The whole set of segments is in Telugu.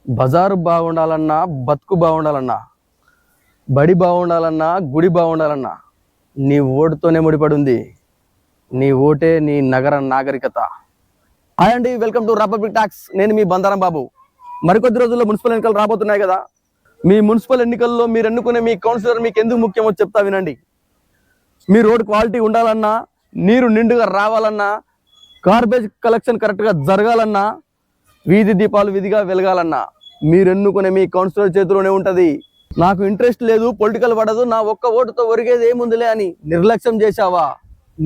బజారు బాగుండాలన్నా, బతుకు బాగుండాలన్నా, బడి బాగుండాలన్నా, గుడి బాగుండాలన్నా నీ ఓటుతోనే ముడిపడి ఉంది. నీ ఓటే నీ నగర నాగరికత. హాయ్ అండి, వెల్కమ్ టు రిపబ్లిక్ టాక్స్. నేను మీ బందారం బాబు. మరికొద్ది రోజుల్లో మున్సిపల్ ఎన్నికలు రాబోతున్నాయి కదా. మీ మున్సిపల్ ఎన్నికల్లో మీరు ఎన్నుకునే మీ కౌన్సిలర్ మీకు ఎందుకు ముఖ్యమో చెప్తా వినండి. మీ రోడ్ క్వాలిటీ ఉండాలన్నా, నీరు నిండుగా రావాలన్నా, గార్బేజ్ కలెక్షన్ కరెక్ట్గా జరగాలన్నా, వీధి దీపాలు విధిగా వెలగాలన్నా మీరు ఎన్నుకునే మీ కౌన్సిలర్ చేతిలోనే ఉంటుంది. నాకు ఇంట్రెస్ట్ లేదు, పొలిటికల్ పడదు, నా ఒక్క ఓటుతో ఒరిగేది ఏముందిలే అని నిర్లక్ష్యం చేశావా,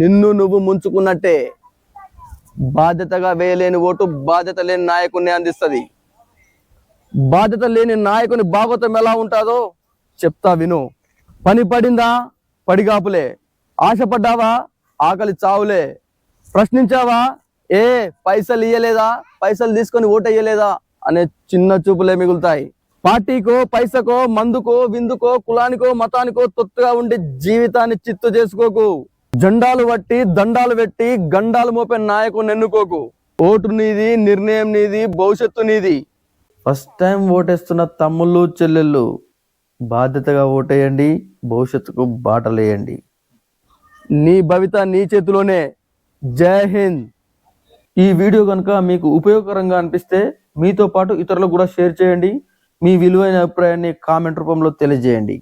నిన్ను నువ్వు ముంచుకున్నట్టే. బాధ్యతగా వేయలేని ఓటు బాధ్యత లేని నాయకుడిని అందిస్తుంది. బాధ్యత లేని నాయకుని భాగవతం ఎలా ఉంటుందో చెప్తా విను. పని పడిందా, పడిగాపులే. ఆశపడ్డావా, ఆకలి చావులే. ప్రశ్నించావా, పైసలు ఇయ్యలేదా, పైసలు తీసుకొని ఓటేయలేదా అనే చిన్న చూపులే మిగులుతాయి. పార్టీకో, పైసకో, మందుకో, విందుకో, కులానికో, మతానికో తొత్తుగా ఉండి జీవితాన్ని చిత్తు చేసుకోకు. జెండాలు పట్టి, దండాలు పెట్టి, గండాలు మోపే నాయకుని ఎన్నుకోకు. ఓటు నీది, నిర్ణయం నీది, భవిష్యత్తు నీది. ఫస్ట్ టైం ఓటేస్తున్న తమ్ముళ్ళు, చెల్లెళ్ళు బాధ్యతగా ఓటేయండి, భవిష్యత్తుకు బాటలేయండి. నీ భవిత నీ చేతిలోనే. జై హింద్. ఈ వీడియో కనుక మీకు ఉపయోగకరంగా అనిపిస్తే మీతో పాటు ఇతరులకు కూడా షేర్ చేయండి. మీ విలువైన అభిప్రాయాన్ని కామెంట్ రూపంలో తెలియజేయండి.